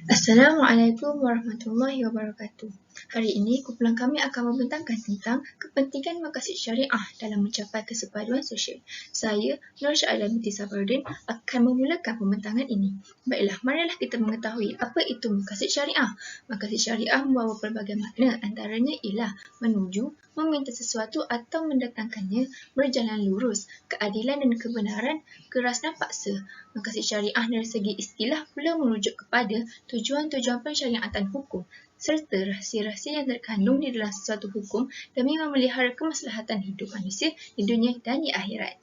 Assalamualaikum warahmatullahi wabarakatuh. Hari ini kumpulan kami akan membentangkan tentang kepentingan maqasid syariah dalam mencapai kesepaduan sosial. Saya, Nur Syahada binti Sabaruddin, akan memulakan pembentangan ini. Baiklah, marilah kita mengetahui apa itu maqasid syariah. Maqasid syariah membawa pelbagai makna, antaranya ialah menuju, meminta sesuatu atau mendatangkannya, berjalan lurus, keadilan dan kebenaran, keras dan paksa. Maqasid syariah dari segi istilah pula merujuk kepada tujuan-tujuan pensyariatan hukum serta rahsia-rahsia yang terkandung di dalam sesuatu hukum demi memelihara kemaslahatan hidup manusia di dunia dan di akhirat.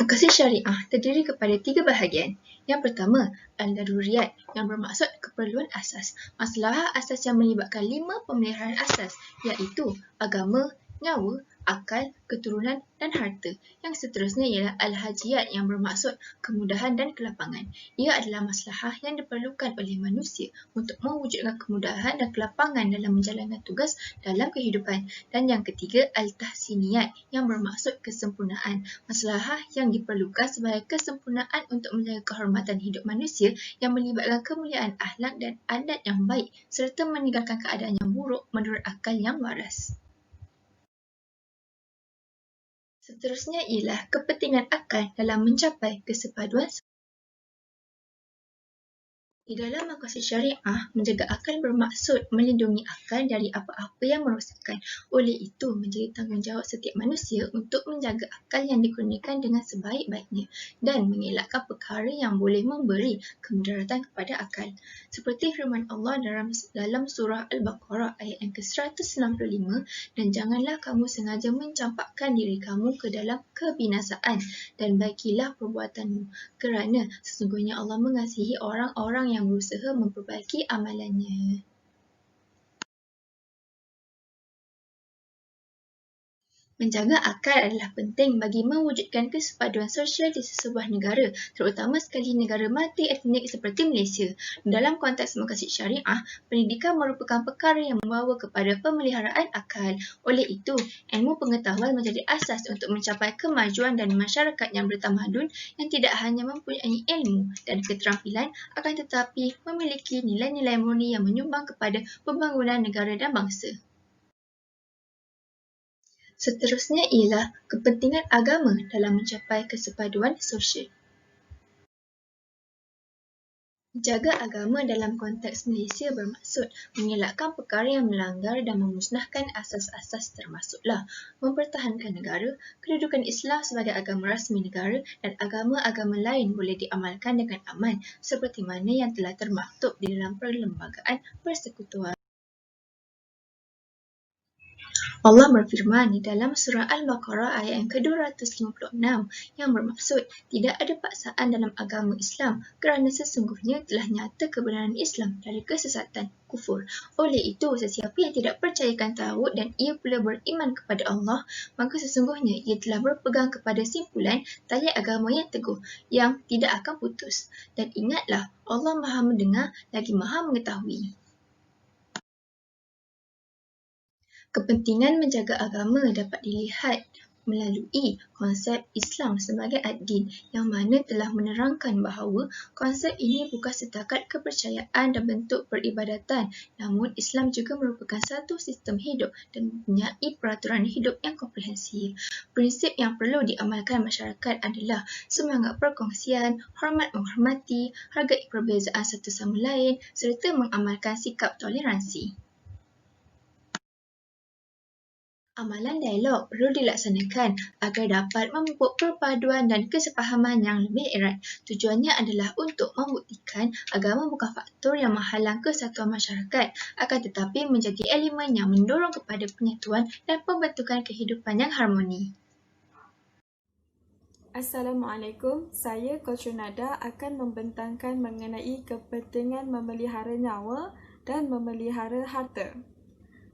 Maqasid syariah terdiri kepada 3 bahagian. Yang pertama, al-daruriyat yang bermaksud keperluan asas. Masalah asas yang melibatkan 5 pemeliharaan asas iaitu agama, nyawa, akal, keturunan dan harta. Yang seterusnya ialah al-hajiyat yang bermaksud kemudahan dan kelapangan. Ia adalah masalah yang diperlukan oleh manusia untuk mewujudkan kemudahan dan kelapangan dalam menjalankan tugas dalam kehidupan. Dan yang ketiga, al-tahsiniyat yang bermaksud kesempurnaan. Masalah yang diperlukan sebagai kesempurnaan untuk menjaga kehormatan hidup manusia yang melibatkan kemuliaan akhlak dan adat yang baik serta meninggalkan keadaan yang buruk menurut akal yang waras. Seterusnya ialah kepentingan akal dalam mencapai kesepaduan. Di dalam maqasid syariah, menjaga akal bermaksud melindungi akal dari apa-apa yang merosakkan. Oleh itu, menjadi tanggungjawab setiap manusia untuk menjaga akal yang dikurniakan dengan sebaik-baiknya dan mengelakkan perkara yang boleh memberi kemudaratan kepada akal. Seperti firman Allah dalam surah Al-Baqarah ayat yang ke-165, dan janganlah kamu sengaja mencampakkan diri kamu ke dalam kebinasaan dan baikilah perbuatanmu, kerana sesungguhnya Allah mengasihi orang-orang yang berusaha memperbaiki amalannya. Menjaga akal adalah penting bagi mewujudkan kesepaduan sosial di sesebuah negara, terutama sekali negara multi-etnik seperti Malaysia. Dalam konteks maqasid syariah, pendidikan merupakan perkara yang membawa kepada pemeliharaan akal. Oleh itu, ilmu pengetahuan menjadi asas untuk mencapai kemajuan dan masyarakat yang bertamadun yang tidak hanya mempunyai ilmu dan keterampilan, akan tetapi memiliki nilai-nilai murni yang menyumbang kepada pembangunan negara dan bangsa. Seterusnya ialah kepentingan agama dalam mencapai kesepaduan sosial. Jaga agama dalam konteks Malaysia bermaksud mengelakkan perkara yang melanggar dan memusnahkan asas-asas termasuklah mempertahankan negara, kedudukan Islam sebagai agama rasmi negara dan agama-agama lain boleh diamalkan dengan aman seperti mana yang telah termaktub di dalam perlembagaan persekutuan. Allah berfirman di dalam surah Al-Baqarah ayat yang ke-256 yang bermaksud tidak ada paksaan dalam agama Islam kerana sesungguhnya telah nyata kebenaran Islam dari kesesatan kufur. Oleh itu, sesiapa yang tidak percayakan taghut dan ia pula beriman kepada Allah, maka sesungguhnya ia telah berpegang kepada simpulan tali agama yang teguh yang tidak akan putus. Dan ingatlah, Allah Maha mendengar lagi Maha mengetahui. Kepentingan menjaga agama dapat dilihat melalui konsep Islam sebagai ad-din yang mana telah menerangkan bahawa konsep ini bukan setakat kepercayaan dan bentuk peribadatan, namun Islam juga merupakan satu sistem hidup dan mempunyai peraturan hidup yang komprehensif. Prinsip yang perlu diamalkan masyarakat adalah semangat perkongsian, hormat menghormati, hargai perbezaan satu sama lain serta mengamalkan sikap toleransi. Amalan dialog perlu dilaksanakan agar dapat memupuk perpaduan dan kesepahaman yang lebih erat. Tujuannya adalah untuk membuktikan agama bukan faktor yang menghalang kesatuan masyarakat, akan tetapi menjadi elemen yang mendorong kepada penyatuan dan pembentukan kehidupan yang harmoni. Assalamualaikum, saya Coach Nada akan membentangkan mengenai kepentingan memelihara nyawa dan memelihara harta.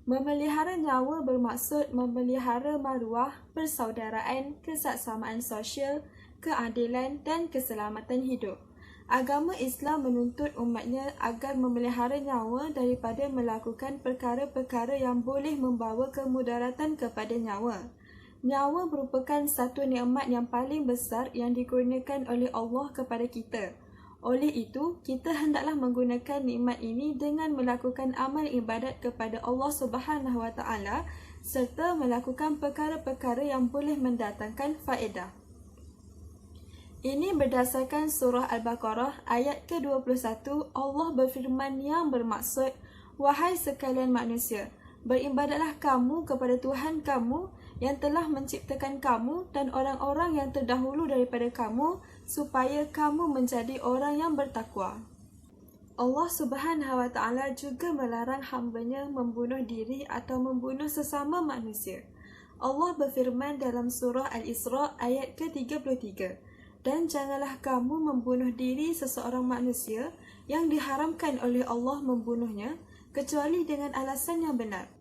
Memelihara nyawa bermaksud memelihara maruah, persaudaraan, kesaksamaan sosial, keadilan dan keselamatan hidup. Agama Islam menuntut umatnya agar memelihara nyawa daripada melakukan perkara-perkara yang boleh membawa kemudaratan kepada nyawa. Nyawa merupakan satu nikmat yang paling besar yang dikurniakan oleh Allah kepada kita. Oleh itu, kita hendaklah menggunakan nikmat ini dengan melakukan amal ibadat kepada Allah Subhanahu Wa Taala serta melakukan perkara-perkara yang boleh mendatangkan faedah. Ini berdasarkan surah Al-Baqarah ayat ke-21. Allah berfirman yang bermaksud, "Wahai sekalian manusia, beribadatlah kamu kepada Tuhan kamu yang telah menciptakan kamu dan orang-orang yang terdahulu daripada kamu supaya kamu menjadi orang yang bertakwa." Allah Subhanahu Wa Taala juga melarang hamba-Nya membunuh diri atau membunuh sesama manusia. Allah berfirman dalam surah Al-Isra ayat ke-33, "Dan janganlah kamu membunuh diri seseorang manusia yang diharamkan oleh Allah membunuhnya kecuali dengan alasan yang benar.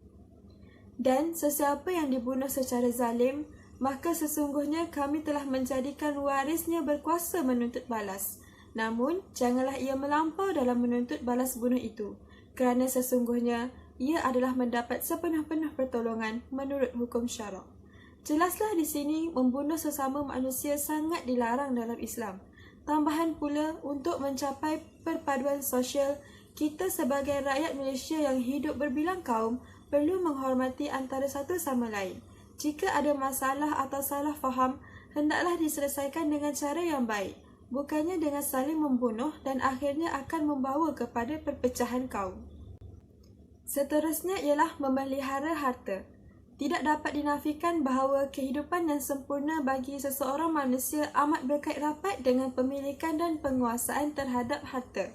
Dan sesiapa yang dibunuh secara zalim, maka sesungguhnya kami telah menjadikan warisnya berkuasa menuntut balas. Namun, janganlah ia melampau dalam menuntut balas bunuh itu, kerana sesungguhnya ia adalah mendapat sepenuh-penuh pertolongan menurut hukum syarak." Jelaslah di sini membunuh sesama manusia sangat dilarang dalam Islam. Tambahan pula, untuk mencapai perpaduan sosial, kita sebagai rakyat Malaysia yang hidup berbilang kaum perlu menghormati antara satu sama lain. Jika ada masalah atau salah faham, hendaklah diselesaikan dengan cara yang baik, bukannya dengan saling membunuh dan akhirnya akan membawa kepada perpecahan kaum. Seterusnya ialah memelihara harta. Tidak dapat dinafikan bahawa kehidupan yang sempurna bagi seseorang manusia amat berkait rapat dengan pemilikan dan penguasaan terhadap harta.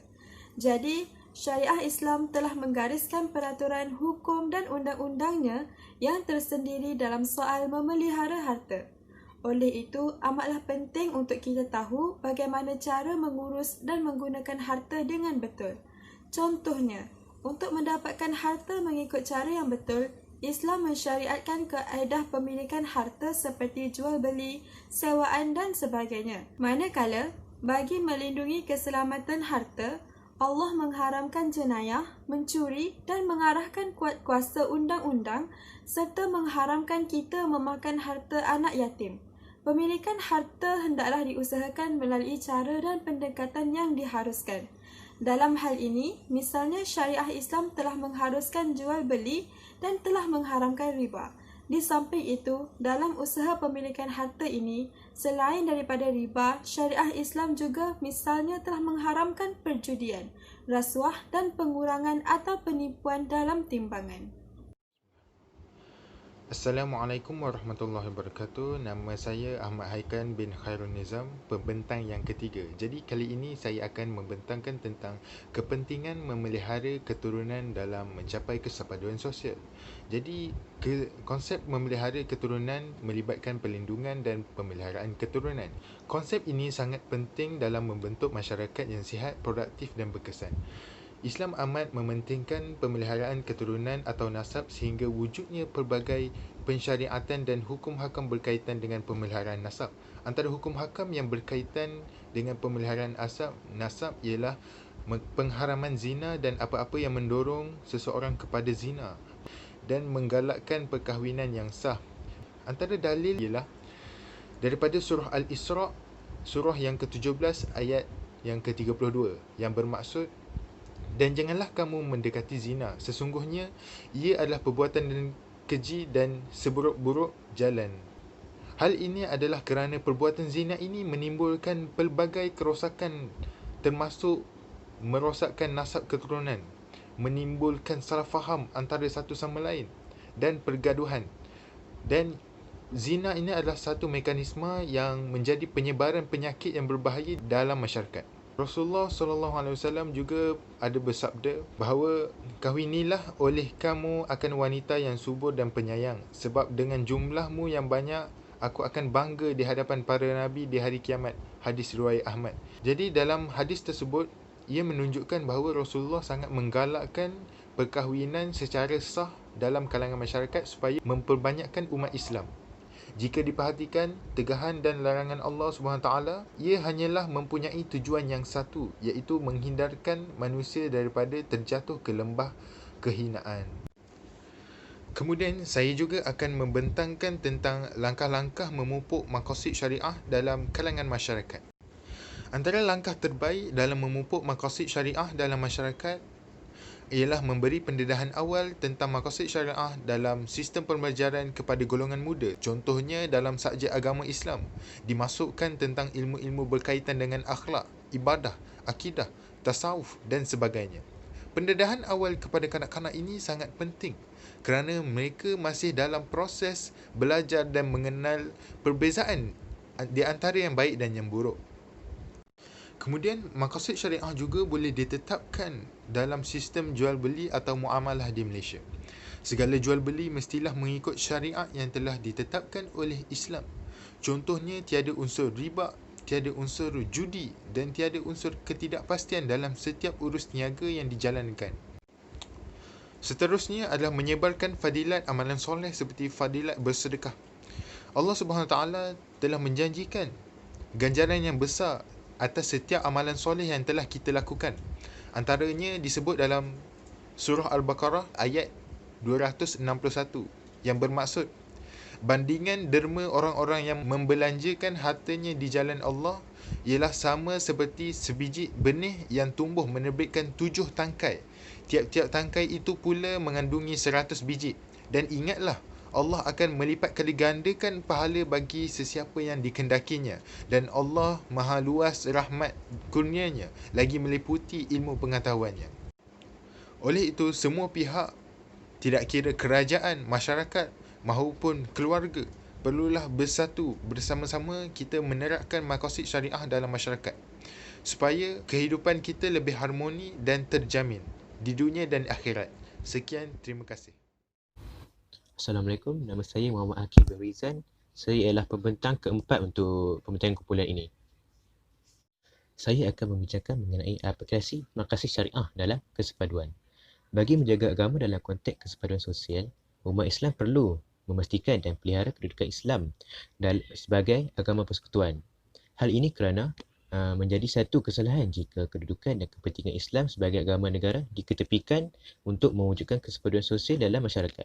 Jadi, syariah Islam telah menggariskan peraturan hukum dan undang-undangnya yang tersendiri dalam soal memelihara harta. Oleh itu, amatlah penting untuk kita tahu bagaimana cara mengurus dan menggunakan harta dengan betul. Contohnya, untuk mendapatkan harta mengikut cara yang betul, Islam mensyariatkan kaedah pemilikan harta seperti jual beli, sewaan dan sebagainya. Manakala, bagi melindungi keselamatan harta, Allah mengharamkan jenayah, mencuri dan mengarahkan kuat kuasa undang-undang serta mengharamkan kita memakan harta anak yatim. Pemilikan harta hendaklah diusahakan melalui cara dan pendekatan yang diharuskan. Dalam hal ini, misalnya syariah Islam telah mengharuskan jual beli dan telah mengharamkan riba. Di samping itu, dalam usaha pemilikan harta ini, selain daripada riba, syariah Islam juga misalnya telah mengharamkan perjudian, rasuah dan pengurangan atau penipuan dalam timbangan. Assalamualaikum warahmatullahi wabarakatuh. Nama saya Ahmad Haikan bin Khairul Nizam, pembentang yang ketiga. Jadi kali ini saya akan membentangkan tentang kepentingan memelihara keturunan dalam mencapai kesepaduan sosial. Jadi konsep memelihara keturunan melibatkan perlindungan dan pemeliharaan keturunan. Konsep ini sangat penting dalam membentuk masyarakat yang sihat, produktif dan berkesan. Islam amat mementingkan pemeliharaan keturunan atau nasab sehingga wujudnya pelbagai pensyariatan dan hukum hakam berkaitan dengan pemeliharaan nasab. Antara hukum hakam yang berkaitan dengan pemeliharaan nasab ialah pengharaman zina dan apa-apa yang mendorong seseorang kepada zina dan menggalakkan perkahwinan yang sah. Antara dalil ialah daripada surah Al-Isra, surah yang ke-17 ayat yang ke-32 yang bermaksud, "Dan janganlah kamu mendekati zina, sesungguhnya ia adalah perbuatan keji dan seburuk-buruk jalan." Hal ini adalah kerana perbuatan zina ini menimbulkan pelbagai kerosakan, termasuk merosakkan nasab keturunan, menimbulkan salah faham antara satu sama lain dan pergaduhan. Dan zina ini adalah satu mekanisme yang menjadi penyebaran penyakit yang berbahaya dalam masyarakat. Rasulullah SAW juga ada bersabda bahawa kahwinilah oleh kamu akan wanita yang subur dan penyayang, sebab dengan jumlahmu yang banyak aku akan bangga di hadapan para nabi di hari kiamat. Hadis riwayat Ahmad. Jadi dalam hadis tersebut, ia menunjukkan bahawa Rasulullah sangat menggalakkan perkahwinan secara sah dalam kalangan masyarakat supaya memperbanyakkan umat Islam. Jika diperhatikan tegahan dan larangan Allah SWT, ia hanyalah mempunyai tujuan yang satu, iaitu menghindarkan manusia daripada terjatuh ke lembah kehinaan. Kemudian saya juga akan membentangkan tentang langkah-langkah memupuk maqasid syariah dalam kalangan masyarakat. Antara langkah terbaik dalam memupuk maqasid syariah dalam masyarakat ialah memberi pendedahan awal tentang maqasid syariah dalam sistem pembelajaran kepada golongan muda. Contohnya dalam subjek agama Islam, dimasukkan tentang ilmu-ilmu berkaitan dengan akhlak, ibadah, akidah, tasawuf dan sebagainya. Pendedahan awal kepada kanak-kanak ini sangat penting kerana mereka masih dalam proses belajar dan mengenal perbezaan di antara yang baik dan yang buruk. Kemudian, maqasid syariah juga boleh ditetapkan dalam sistem jual beli atau muamalah di Malaysia. Segala jual beli mestilah mengikut syariat yang telah ditetapkan oleh Islam. Contohnya, tiada unsur riba, tiada unsur judi dan tiada unsur ketidakpastian dalam setiap urus niaga yang dijalankan. Seterusnya adalah menyebarkan fadilat amalan soleh seperti fadilat bersedekah. Allah SWT telah menjanjikan ganjaran yang besar atas setiap amalan soleh yang telah kita lakukan. Antaranya disebut dalam surah Al-Baqarah ayat 261 yang bermaksud bandingan derma orang-orang yang membelanjakan hartanya di jalan Allah ialah sama seperti sebiji benih yang tumbuh menerbitkan 7 tangkai. Tiap-tiap tangkai itu pula mengandungi 100 biji. Dan ingatlah, Allah akan melipat kali gandakan pahala bagi sesiapa yang dikendakinya, dan Allah maha luas rahmat kurnianya lagi meliputi ilmu pengetahuannya. Oleh itu, semua pihak, tidak kira kerajaan, masyarakat maupun keluarga, perlulah bersatu bersama-sama kita menerapkan maqasid syariah dalam masyarakat supaya kehidupan kita lebih harmoni dan terjamin di dunia dan akhirat. Sekian, terima kasih. Assalamualaikum, nama saya Muhammad Hakim bin Rizan. Saya ialah pembentang keempat untuk pembincangan kumpulan ini. Saya akan membincangkan mengenai aplikasi maqasid syariah dalam kesepaduan. Bagi menjaga agama dalam konteks kesepaduan sosial, umat Islam perlu memastikan dan pelihara kedudukan Islam sebagai agama persekutuan. Hal ini kerana menjadi satu kesalahan jika kedudukan dan kepentingan Islam sebagai agama negara diketepikan untuk mewujudkan kesepaduan sosial dalam masyarakat.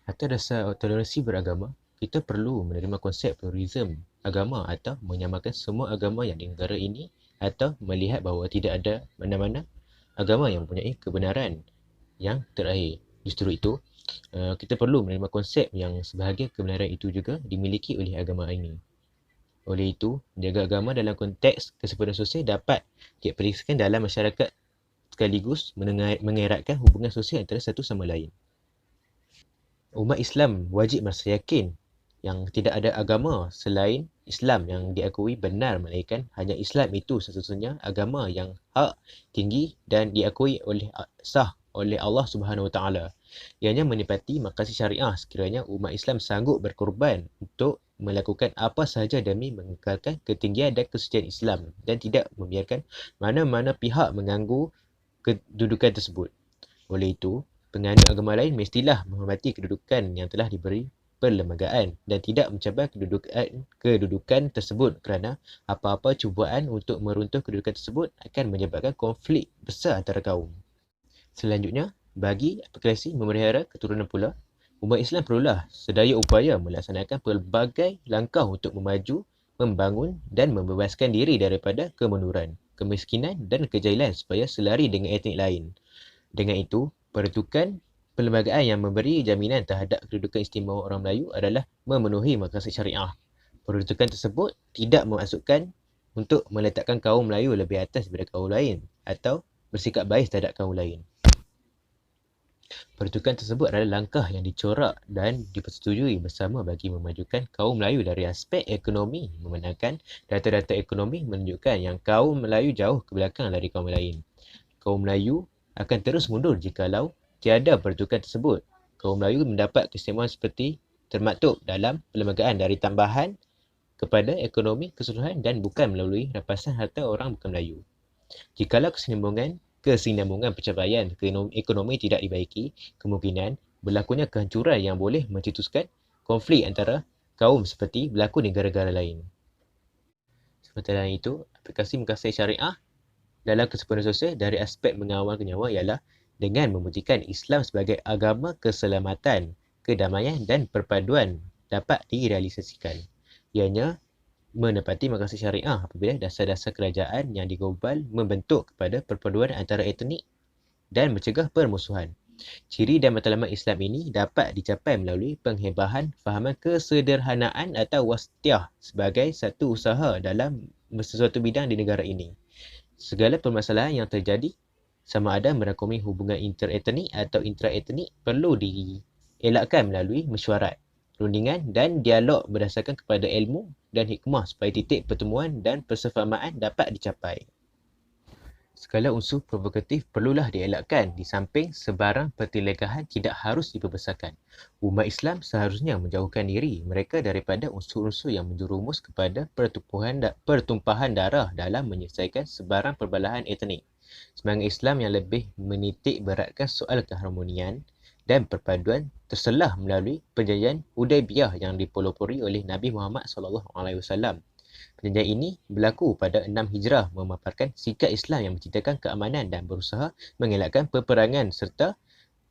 Atas dasar toleransi beragama, kita perlu menerima konsep pluralisme agama atau menyamakan semua agama yang di negara ini atau melihat bahawa tidak ada mana-mana agama yang mempunyai kebenaran yang terakhir. Justru itu, kita perlu menerima konsep yang sebahagian kebenaran itu juga dimiliki oleh agama ini. Oleh itu, menjaga agama dalam konteks kesepaduan sosial dapat diaplikasikan dalam masyarakat sekaligus mengeratkan hubungan sosial antara satu sama lain. Umat Islam wajib merasa yakin yang tidak ada agama selain Islam yang diakui benar, melainkan hanya Islam itu satu-satunya agama yang hak, tinggi dan diakui sah oleh Allah Subhanahu Wa Taala. Ianya menepati maqasid syariah sekiranya umat Islam sanggup berkorban untuk melakukan apa sahaja demi mengekalkan ketinggian dan kesucian Islam dan tidak membiarkan mana-mana pihak mengganggu kedudukan tersebut. Oleh itu, penganut agama lain mestilah menghormati kedudukan yang telah diberi perlembagaan dan tidak mencabar kedudukan tersebut kerana apa-apa cubaan untuk meruntuh kedudukan tersebut akan menyebabkan konflik besar antara kaum. Selanjutnya, bagi aplikasi memelihara keturunan pula, umat Islam perlulah sedaya upaya melaksanakan pelbagai langkah untuk memaju, membangun dan membebaskan diri daripada kemunduran, kemiskinan dan kejahilan supaya selari dengan etnik lain. Dengan itu, peruntukan perlembagaan yang memberi jaminan terhadap kedudukan istimewa orang Melayu adalah memenuhi maqasid syariah. Peruntukan tersebut tidak memasukkan untuk meletakkan kaum Melayu lebih atas daripada kaum lain atau bersikap bias terhadap kaum lain. Peruntukan tersebut adalah langkah yang dicorak dan dipersetujui bersama bagi memajukan kaum Melayu dari aspek ekonomi, memandangkan data-data ekonomi menunjukkan yang kaum Melayu jauh ke belakang dari kaum lain. Kaum Melayu akan terus mundur jikalau tiada peruntukan tersebut. Kaum Melayu mendapat keistimewaan seperti termaktub dalam perlembagaan dari tambahan kepada ekonomi keseluruhan dan bukan melalui rampasan harta orang bukan Melayu. Jikalau kesinambungan pencapaian ekonomi tidak dibaiki, kemungkinan berlakunya kehancuran yang boleh mencetuskan konflik antara kaum seperti berlaku di negara-negara lain. Sementara itu, aplikasi maqasid syariah dalam kesepaduan sosial dari aspek mengawal nyawa ialah dengan membuktikan Islam sebagai agama keselamatan, kedamaian dan perpaduan dapat direalisasikan. Ianya menepati makasih syariah apabila dasar-dasar kerajaan yang digobal membentuk kepada perpaduan antara etnik dan mencegah permusuhan. Ciri dan matlamat Islam ini dapat dicapai melalui penghebahan fahaman kesederhanaan atau wasatiyah sebagai satu usaha dalam sesuatu bidang di negara ini. Segala permasalahan yang terjadi, sama ada merangkumi hubungan interetnik atau intraetnik, perlu dielakkan melalui mesyuarat, rundingan dan dialog berdasarkan kepada ilmu dan hikmah supaya titik pertemuan dan persefahaman dapat dicapai. Segala unsur provokatif perlulah dielakkan di samping sebarang pertelagahan tidak harus diperbesarkan. Umat Islam seharusnya menjauhkan diri mereka daripada unsur-unsur yang menjerumus kepada pertumpahan darah dalam menyelesaikan sebarang perbalahan etnik. Semangat Islam yang lebih menitik beratkan soal keharmonian dan perpaduan terselah melalui perjanjian Hudaibiyah yang dipelopori oleh Nabi Muhammad SAW. Perjanjian ini berlaku pada 6 Hijrah, memaparkan sikap Islam yang menciptakan keamanan dan berusaha mengelakkan peperangan serta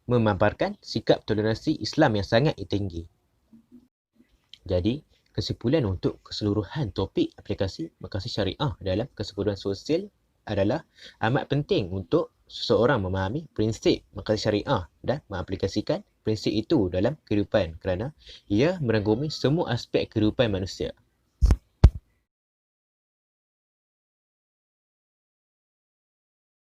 memaparkan sikap toleransi Islam yang sangat tinggi. Jadi, kesimpulan untuk keseluruhan topik aplikasi makasih syariah dalam kesempurnaan sosial adalah amat penting untuk seseorang memahami prinsip makasih syariah dan mengaplikasikan prinsip itu dalam kehidupan kerana ia merangkumi semua aspek kehidupan manusia.